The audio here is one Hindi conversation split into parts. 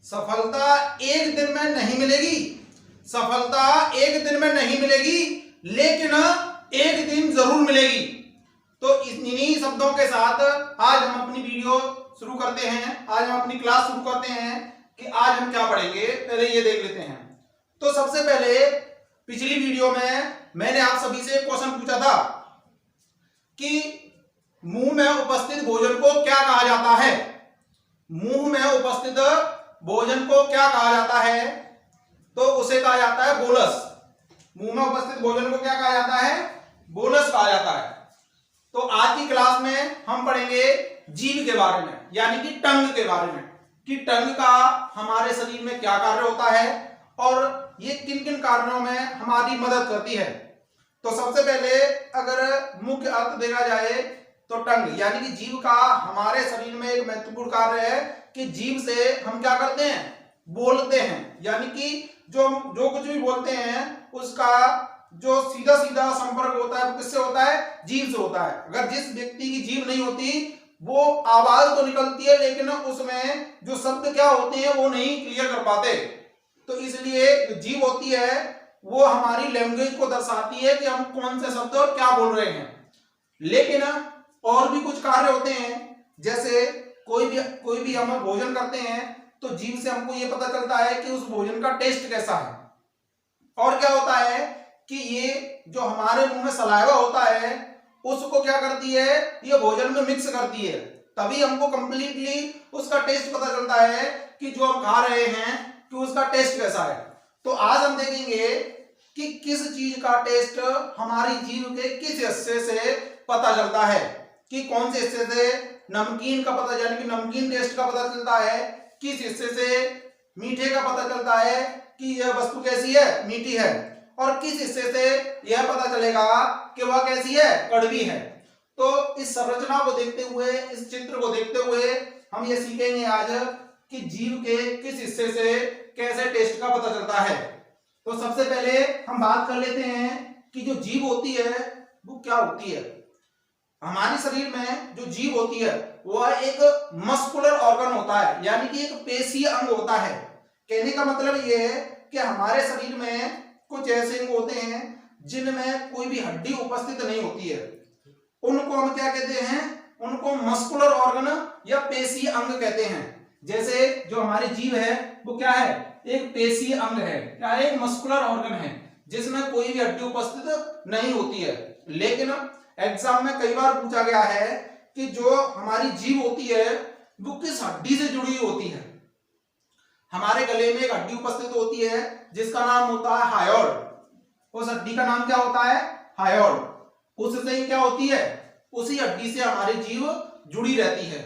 सफलता एक दिन में नहीं मिलेगी, सफलता एक दिन में नहीं मिलेगी, लेकिन एक दिन जरूर मिलेगी। तो इन्हीं शब्दों के साथ आज हम अपनी वीडियो शुरू करते हैं, आज हम अपनी क्लास शुरू करते हैं कि आज हम क्या पढ़ेंगे। पहले ये देख लेते हैं। तो सबसे पहले पिछली वीडियो में मैंने आप सभी से एक क्वेश्चन पूछा था कि मुंह में उपस्थित भोजन को क्या कहा जाता है। मुंह में उपस्थित भोजन को क्या कहा जाता है? तो उसे कहा जाता है बोलस। मुंह में उपस्थित भोजन को क्या कहा जाता है? बोलस कहा जाता है। तो आज की क्लास में हम पढ़ेंगे जीभ के बारे में, यानी कि टंग के बारे में, कि टंग का हमारे शरीर में क्या कार्य होता है और ये किन किन कारणों में हमारी मदद करती है। तो सबसे पहले अगर मुख्य अर्थ देखा जाए तो टंग यानी कि जीभ का हमारे शरीर में एक महत्वपूर्ण कार्य है कि जीभ से हम क्या करते हैं? बोलते हैं। यानी कि जो कुछ भी बोलते हैं उसका जो सीधा सीधा संपर्क होता है वो किससे होता है? जीभ से होता है। अगर जिस व्यक्ति की जीभ नहीं होती वो आवाज तो निकलती है लेकिन उसमें जो शब्द क्या होते हैं वो नहीं क्लियर कर पाते। तो इसलिए जो जीभ होती है वो हमारी लैंग्वेज को दर्शाती है कि हम कौन से शब्द और क्या बोल रहे हैं। लेकिन और भी कुछ कार्य होते हैं, जैसे कोई भी हम भोजन करते हैं तो जीभ से हमको ये पता चलता है कि उस भोजन का टेस्ट कैसा है। और क्या होता है कि ये जो हमारे मुंह में सलाइवा होता है उसको क्या करती है? ये भोजन में मिक्स करती है, तभी हमको कंप्लीटली उसका टेस्ट पता चलता है कि जो हम खा रहे हैं कि उसका टेस्ट कैसा है। तो आज हम देखेंगे कि किस चीज का टेस्ट हमारी जीभ के किस हिस्से से पता चलता है, कि कौन से हिस्से से नमकीन का पता, यानी कि नमकीन टेस्ट का पता चलता है, किस हिस्से से मीठे का पता चलता है कि यह वस्तु कैसी है? मीठी है, और किस हिस्से से यह पता चलेगा कि वह कैसी है? कड़वी है। तो इस संरचना को देखते हुए, इस चित्र को देखते हुए हम ये सीखेंगे आज कि जीभ के किस हिस्से से कैसे टेस्ट का पता चलता है। तो सबसे पहले हम बात कर लेते हैं कि जो जीभ होती है वो क्या होती है। हमारे शरीर में जो जीभ होती है वह एक मस्कुलर ऑर्गन होता है, यानी कि एक पेशीय अंग होता है। कहने का मतलब ये है कि हमारे शरीर में कुछ ऐसे अंग होते हैं जिनमें कोई भी हड्डी उपस्थित नहीं होती है, उनको हम क्या कहते हैं? उनको मस्कुलर ऑर्गन या पेशीय अंग कहते हैं। जैसे जो हमारी जीभ है वो क्या है? एक पेशीय अंग है, क्या है? एक मस्कुलर ऑर्गन है जिसमें कोई भी हड्डी उपस्थित नहीं होती है। लेकिन एग्जाम में कई बार पूछा गया है कि जो हमारी जीभ होती है वो किस हड्डी से जुड़ी होती है। हमारे गले में एक हड्डी उपस्थित होती है जिसका नाम होता है हायोइड। उस हड्डी का नाम क्या होता है? हायोइड। उससे क्या होती है? उसी हड्डी से हमारी जीभ जुड़ी रहती है।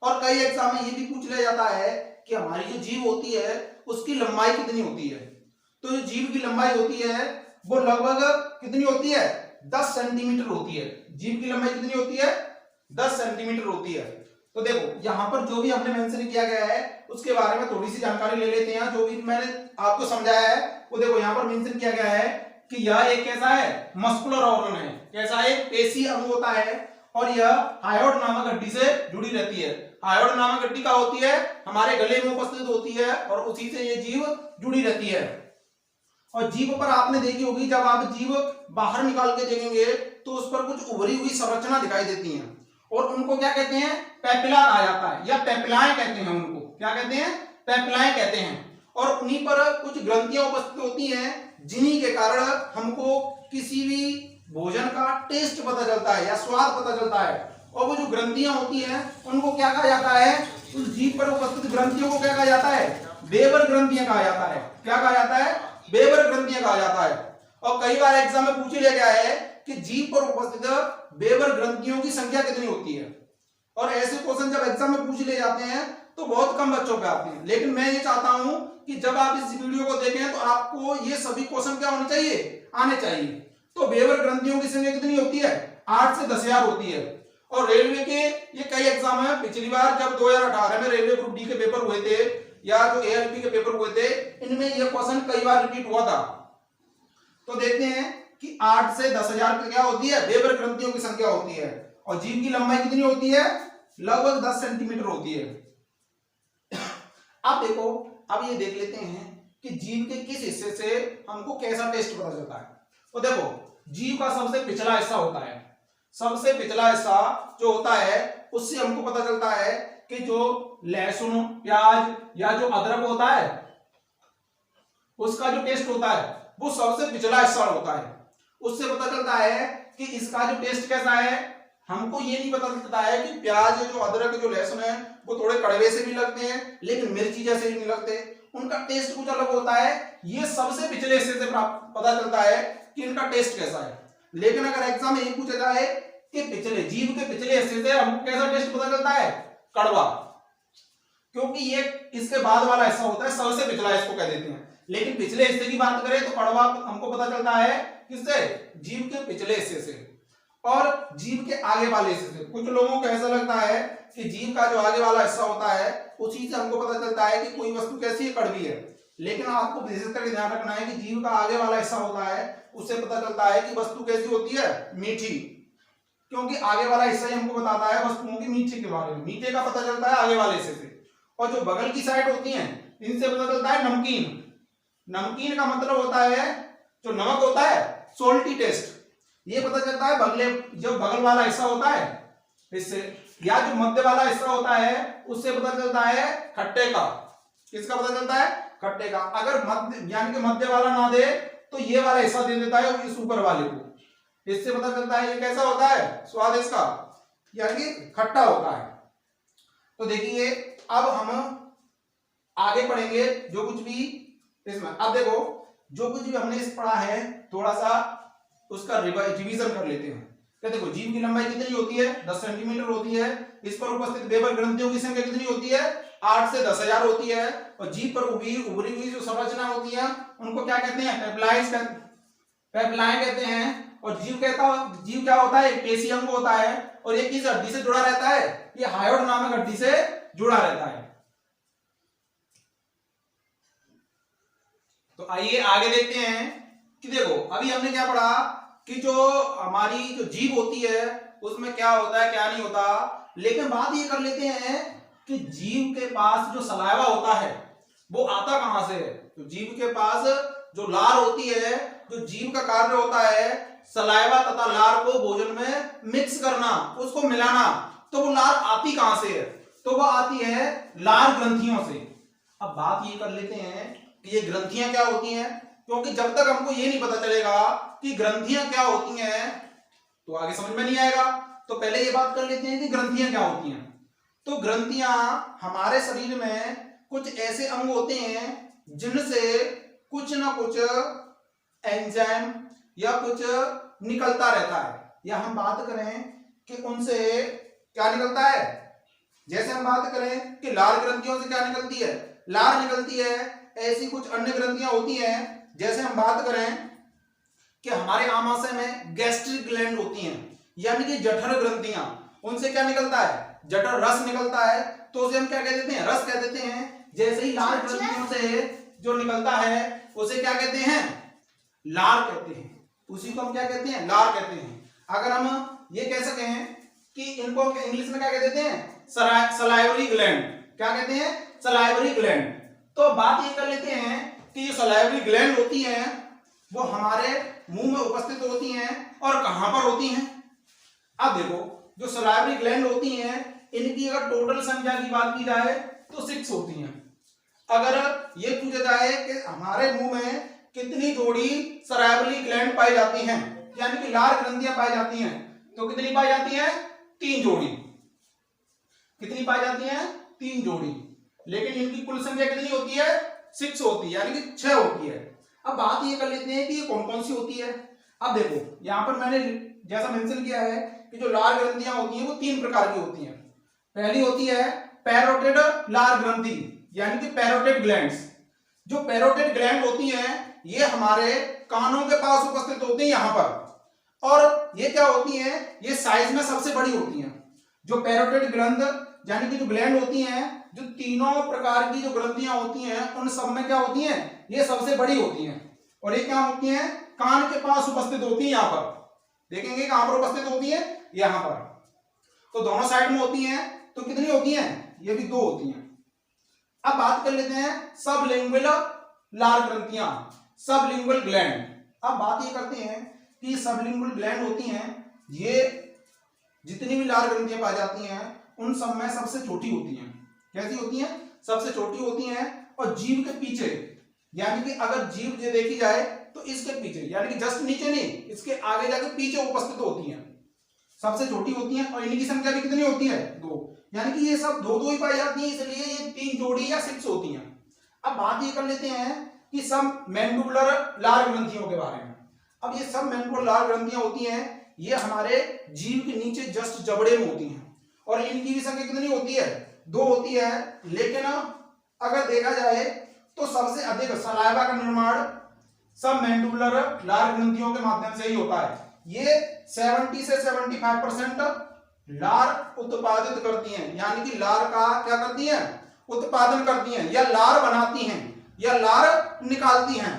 और कई एग्जाम में ये भी पूछ लिया जाता है कि हमारी जो जीभ होती है उसकी लंबाई कितनी होती है। तो जो जीभ की लंबाई होती है वो लगभग कितनी होती है? 10 सेंटीमीटर होती है। जीभ की लंबाई कितनी होती है? 10 सेंटीमीटर होती है। तो देखो यहाँ पर जो भी हमने मेंशन किया गया है उसके बारे में थोड़ी सी जानकारी ले लेते हैं। जो भी मैंने आपको समझाया है वो देखो यहाँ पर मेंशन किया गया है कि यह एक कैसा है? मस्कुलर ऑर्गन है। कैसा? एक पेशीय अंग होता है और यह हायोइड नामक हड्डी से जुड़ी रहती है। हायोइड नामक हड्डी क्या होती है? हमारे गले में उपस्थित होती है और उसी से ये जीभ जुड़ी रहती है। और जीभ पर आपने देखी होगी, जब आप जीभ बाहर निकाल के देखेंगे तो उस पर कुछ उभरी हुई संरचना दिखाई देती है और उनको क्या कहते हैं? पेपिला कहा जाता है या पेपिलाएं कहते हैं। उनको क्या कहते हैं? पेपिलाएं कहते हैं। और उन्हीं पर कुछ ग्रंथियां उपस्थित होती हैं जिन्हीं के कारण हमको किसी भी भोजन का टेस्ट पता चलता है या स्वाद पता चलता है। और वो जो ग्रंथियां होती हैं उनको क्या कहा जाता है? उस जीभ पर उपस्थित ग्रंथियों को क्या कहा जाता है? वेबर ग्रंथियां कहा जाता है। क्या कहा जाता है? वेबर ग्रंथियां कहा जाता है। और कई बार एग्जाम में पूछ लिया गया है कि जीभ पर उपस्थित वेबर ग्रंथियों की संख्या कितनी होती है। और ऐसे क्वेश्चन जब एग्जाम में पूछ लिए जाते हैं तो बहुत कम बच्चों पे आते हैं। लेकिन मैं ये चाहता हूं कि जब आप इस वीडियो को देखें तो आपको ये सभी क्वेश्चन क्या होने चाहिए? आने चाहिए। तो वेबर ग्रंथियों की संख्या कितनी होती है? 8 से 10,000 होती है। और रेलवे के ये कई एग्जाम है, पिछली बार जब 2018 में रेलवे ग्रुप डी के पेपर हुए थे या जो एएलपी के पेपर हुए थे इनमें ये क्वेश्चन कई बार रिपीट हुआ था। तो देखते हैं कि 8 से 10,000 क्या होती है? वेबर ग्रंथियों की संख्या होती है। और जीभ की लंबाई कितनी होती है? लगभग 10 सेंटीमीटर होती है। अब देखो, अब ये देख लेते हैं कि जीव के किस हिस्से से हमको कैसा टेस्ट पता चलता है। तो देखो, जीव का सबसे पिछला हिस्सा होता है, सबसे पिछला हिस्सा जो होता है उससे हमको पता चलता है कि जो लहसुन, प्याज या जो अदरक होता है उसका जो टेस्ट होता है वो सबसे पिछला हिस्सा होता है। उससे पता चलता है कि इसका जो टेस्ट कैसा है। हमको ये नहीं पता चलता है कि प्याज, जो अदरक, जो लहसुन है वो थोड़े कड़वे से भी लगते हैं लेकिन मिर्ची जैसे भी नहीं लगते, उनका टेस्ट कुछ अलग होता है। ये सबसे पिछले हिस्से से पता चलता है कि इनका टेस्ट कैसा है। लेकिन अगर एग्जाम में ये पूछा जाए कि पिछले जीव के पिछले हिस्से से हमको कैसा टेस्ट पता चलता है, कड़वा, क्योंकि ये इसके बाद वाला हिस्सा होता है, सबसे पिछला इसको कह देते हैं। लेकिन पिछले हिस्से की बात करें तो कड़वा हमको पता चलता है किससे, जीव के पिछले हिस्से से और जीव के आगे वाले हिस्से से। कुछ लोगों को ऐसा लगता है कि जीव का जो आगे वाला हिस्सा होता है उसी से हमको पता चलता है कि कोई वस्तु कैसी है, कड़वी है। लेकिन आपको विशेष करके ध्यान रखना है कि जीव का आगे वाला हिस्सा होता है उससे पता चलता है कि वस्तु कैसी होती है, मीठी, क्योंकि आगे वाला हिस्सा ही हमको बताता है वस्तुओं की मीठे के बारे में। मीठे का पता चलता है आगे वाले हिस्से से। और जो बगल की साइड होती है इनसे पता चलता है नमकीन। नमकीन का मतलब होता है जो नमक होता है, सोल्टी टेस्ट, ये पता चलता है जो बगल वाला हिस्सा होता है इससे, या जो मध्य वाला हिस्सा होता है उससे पता चलता है खट्टे का। किसका पता चलता है, खट्टे का। अगर मध्य यानी कि मध्य वाला ना दे तो ये वाला हिस्सा दे देता है इस ऊपर वाले को, इससे पता चलता है ये कैसा होता है, स्वाद इसका यानी कि खट्टा होता है। तो देखिए अब हम आगे पढ़ेंगे जो कुछ भी इसमें। अब देखो जो कुछ भी हमने इस पढ़ा है थोड़ा सा उसका रिवीजन कर लेते हैं। तो देखो जीव की लंबाई कितनी होती है, 10 सेंटीमीटर होती है। इस पर उपस्थित बेबर ग्रंथियों की संख्या कितनी होती है, 8 से 10,000 होती है। और जीव पर उभरी हुई जो संरचना होती है उनको क्या कहते हैं, पेप्लाइन कहते हैं। और जीव क्या होता है, एक पेशी अंग होता है। और ये किस हड्डी से जुड़ा रहता है, ये हायोड नामक हड्डी से जुड़ा रहता है। तो आइए आगे देखते हैं कि देखो अभी हमने क्या पढ़ा कि जो हमारी जो जीभ होती है उसमें क्या होता है क्या नहीं होता। लेकिन बात ये कर लेते हैं कि जीभ के पास जो सलाइवा होता है वो आता कहां से है। तो जीभ के पास जो लार होती है, जो जीभ का कार्य होता है सलाइवा तथा लार को भोजन में मिक्स करना, उसको मिलाना। तो वो लार आती कहां से है, तो वो आती है लार ग्रंथियों से। अब बात ये कर लेते हैं कि ये ग्रंथियां क्या होती हैं, क्योंकि जब तक हमको ये नहीं पता चलेगा कि ग्रंथियां क्या होती हैं तो आगे समझ में नहीं आएगा। तो पहले ये बात कर लेते हैं कि ग्रंथियां क्या होती हैं। तो ग्रंथियां हमारे शरीर में कुछ ऐसे अंग होते हैं जिनसे कुछ ना कुछ एंजाइम या कुछ निकलता रहता है। या हम बात करें कि उनसे क्या निकलता है, जैसे हम बात करें कि लार ग्रंथियों से क्या निकलती है, लार निकलती है। ऐसी कुछ अन्य ग्रंथियां होती हैं, जैसे हम बात करें कि हमारे आमाशय में गैस्ट्रिक ग्लैंड होती हैं यानी कि जठर ग्रंथियां, उनसे क्या निकलता है, जठर रस निकलता है। तो उसे हम क्या कह देते हैं, रस कह देते हैं। जैसे ही लार ग्रंथियों से जो निकलता है उसे क्या कहते हैं, लार कहते हैं। उसी को हम क्या कहते हैं, लार कहते हैं। अगर हम ये कह सकें कि इनको इंग्लिश में क्या कह देते हैं, सलाइवरी ग्लैंड। क्या कहते हैं, सलाइवरी ग्लैंड। तो बात ये कर लेते हैं कि जो सलाइवरी ग्लैंड होती हैं वो हमारे मुंह में उपस्थित होती हैं और कहां पर होती हैं। अब देखो जो सलाइवरी ग्लैंड होती हैं इनकी अगर टोटल संख्या की बात की जाए तो 6 होती हैं। अगर ये पूछा जाए कि हमारे मुंह में कितनी जोड़ी सलाइवरी ग्लैंड पाई जाती हैं यानी कि लार ग्रंथियां पाई जाती हैं, तो कितनी पाई जाती हैं, 3 जोड़ी। कितनी पाई जाती हैं, 3 जोड़ी। लेकिन इनकी कुल संख्या कितनी होती है, 6 होती है यानी कि 6 होती है। अब बात ये कर लेते हैं कि ये कौन कौन सी होती है। अब देखो यहां पर मैंने जैसा मेंशन किया है कि जो लार ग्रंथियां होती हैं वो 3 प्रकार की होती हैं। पहली होती है पैरोटिड लार ग्रंथि यानी कि पैरोटिड ग्लैंड्स। जो पैरोटिड ग्लैंड होती हैं ये हमारे कानों के पास उपस्थित होती हैं यहां पर। और ये क्या होती हैं, ये साइज में सबसे बड़ी होती हैं। जो पैरोटिड ग्लैंड यानी कि जो ग्लैंड होती हैं, जो तीनों प्रकार की जो ग्रंथियां होती हैं उन सब में क्या होती हैं, ये सबसे बड़ी होती हैं। और ये क्या होती हैं, कान के पास उपस्थित होती है। यहां पर देखेंगे कहां पर उपस्थित होती है, यहां पर। तो दोनों साइड में होती हैं। तो कितनी होती हैं, ये भी 2 होती हैं। अब बात कर लेते हैं सबलिंगुअल लार ग्रंथियां, सबलिंगुअल ग्लैंड। अब बात ये करते हैं कि सबलिंगुअल ग्लैंड होती हैं, ये जितनी भी लार ग्रंथियां पाई जाती हैं उन सब में सबसे छोटी होती हैं। कैसी होती हैं? सबसे छोटी होती हैं। और जीभ के पीछे, यानी कि अगर जीभ जो देखी जाए तो इसके पीछे, यानी कि जस्ट नीचे नहीं, इसके आगे जाके पीछे उपस्थित होती हैं, सबसे छोटी होती हैं। और इनकी संख्या भी कितनी होती है? 2। यानी कि ये सब दो ही पाई जाती हैं, इसलिए ये 3 जोड़ी या 6 होती हैं। अब बात ये कर लेते हैं कि सब मैंडिबुलर लार ग्रंथियों के बारे में। अब ये सब मैंडिबुलर लार ग्रंथियां होती हैं, ये हमारे जीभ के नीचे जस्ट जबड़े में होती हैं। और इनकी भी संख्या कितनी होती है? 2 होती है। लेकिन अगर देखा जाए तो सबसे अधिक सलाइवा का निर्माण सब मैंडिबुलर लार ग्रंथियों के माध्यम से ही होता है। ये 70 से 75% लार उत्पादित करती हैं, यानी कि लार का क्या करती हैं? उत्पादन करती हैं, या लार बनाती हैं, या लार निकालती हैं।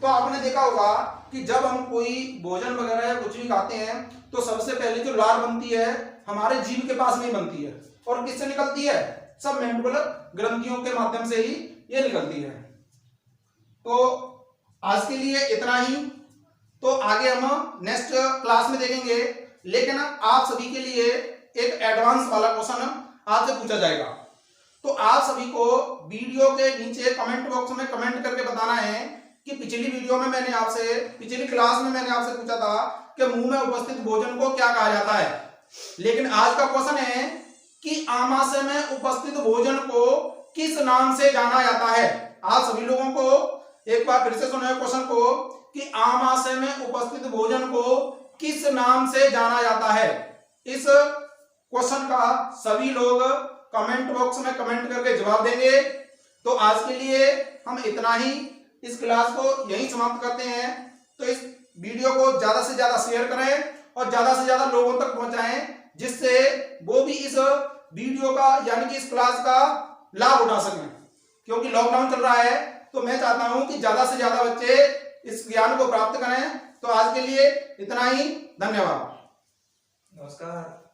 तो आपने देखा होगा कि जब हम कोई भोजन वगैरह या कुछ भी खाते हैं तो सबसे पहले जो लार बनती है हमारे जीभ के पास में बनती है, और किससे निकलती है? सब मैंडिबुलर ग्रंथियों के माध्यम से ही ये निकलती है। तो आज के लिए इतना ही, तो आगे हम नेक्स्ट क्लास में देखेंगे। लेकिन आप सभी के लिए एक एडवांस वाला क्वेश्चन आज से पूछा जाएगा। तो आप सभी को वीडियो के नीचे कमेंट बॉक्स में कमेंट करके बताना है कि पिछली वीडियो में मैंने आपसे, पिछली क्लास में मैंने आपसे पूछा था कि मुंह में उपस्थित भोजन को क्या कहा जाता है। लेकिन आज का क्वेश्चन है कि आमाशय में उपस्थित भोजन को किस नाम से जाना जाता है। आप सभी लोगों को एक बार फिर से सुनाए क्वेश्चन को कि आमाशय में उपस्थित भोजन को किस नाम से जाना जाता है। इस क्वेश्चन का सभी लोग कमेंट बॉक्स में कमेंट करके जवाब देंगे। तो आज के लिए हम इतना ही, इस क्लास को यहीं समाप्त करते हैं। तो इस वीडियो को ज्यादा से ज्यादा शेयर करें और ज्यादा से ज्यादा लोगों तक पहुंचाएं, जिससे वो भी इस वीडियो का, यानी कि इस क्लास का लाभ उठा सकें। क्योंकि लॉकडाउन चल रहा है तो मैं चाहता हूं कि ज्यादा से ज्यादा बच्चे इस ज्ञान को प्राप्त करें। तो आज के लिए इतना ही, धन्यवाद, नमस्कार।